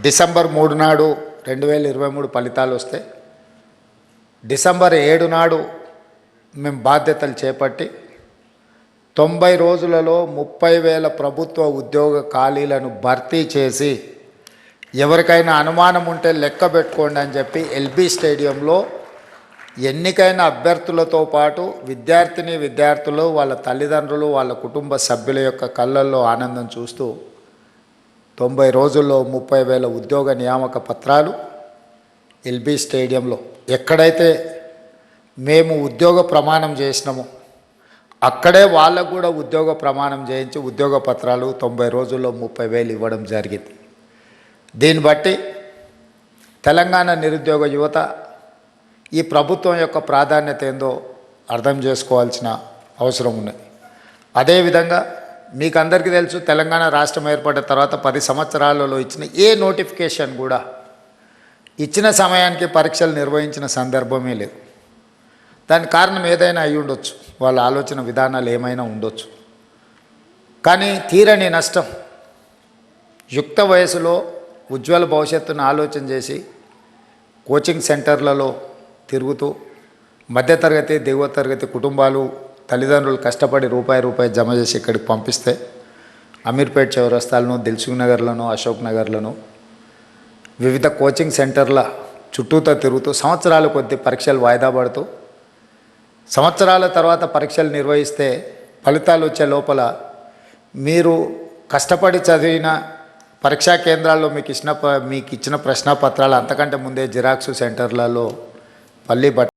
December 3 నాడు 2023 ఫలితాలు వస్తే డిసెంబర్ 7 నాడు మేము బాధ్యతలు చేపట్టి 90 రోజులలో 30,000 ప్రభుత్వ ఉద్యోగ ఖాళీలను భర్తీ చేసి ఎవరికైనా అనుమానం ఉంటే లెక్క పెట్టుకోండి అని చెప్పి ఎల్బీ స్టేడియంలో ఎన్నికైన అభ్యర్థులతో పాటు విద్యార్థులు వాళ్ళ తల్లిదండ్రులు వాళ్ళ కుటుంబ సభ్యుల యొక్క కళ్ళల్లో ఆనందం చూస్తూ 90 రోజుల్లో 30,000 ఉద్యోగ నియామక పత్రాలు ఎల్బీ స్టేడియంలో ఎక్కడైతే మేము ఉద్యోగ ప్రమాణం చేసినామో అక్కడే వాళ్ళకు కూడా ఉద్యోగ ప్రమాణం చేయించి ఉద్యోగ పత్రాలు 90 రోజుల్లో 30,000 ఇవ్వడం జరిగింది. దీన్ని బట్టి తెలంగాణ నిరుద్యోగ యువత ఈ ప్రభుత్వం యొక్క ప్రాధాన్యత ఏందో అర్థం చేసుకోవాల్సిన అవసరం ఉన్నది. అదేవిధంగా మీకు అందరికీ తెలుసు, తెలంగాణ రాష్ట్రం ఏర్పడిన తర్వాత 10 సంవత్సరాలలో ఇచ్చిన ఏ నోటిఫికేషన్ కూడా ఇచ్చిన సమయానికి పరీక్షలు నిర్వహించిన సందర్భమే లేదు. దానికి కారణం ఏదైనా అయి ఉండొచ్చు, వాళ్ళ ఆలోచన విధానాలు ఏమైనా ఉండొచ్చు. కానీ తీరని నష్టం, యుక్త వయసులో ఉజ్వల భవిష్యత్తును ఆలోచన చేసి కోచింగ్ సెంటర్లలో తిరుగుతూ మధ్యతరగతి దిగువ తరగతి కుటుంబాలు తల్లిదండ్రులు కష్టపడి రూపాయి జమ చేసి ఇక్కడికి పంపిస్తే అమీర్పేట్ చౌరస్తాలను, దిల్సుఖ్ నగర్లను, అశోక్ నగర్లను వివిధ కోచింగ్ సెంటర్ల చుట్టూతో తిరుగుతూ సంవత్సరాల కొద్ది పరీక్షలు వాయిదా పడుతూ సంవత్సరాల తర్వాత పరీక్షలు నిర్వహిస్తే ఫలితాలు వచ్చే లోపల మీరు కష్టపడి చదివిన పరీక్షా కేంద్రాల్లో మీకు ఇచ్చిన ప్రశ్నాపత్రాలు అంతకంటే ముందే జిరాక్స్ సెంటర్లలో పల్లి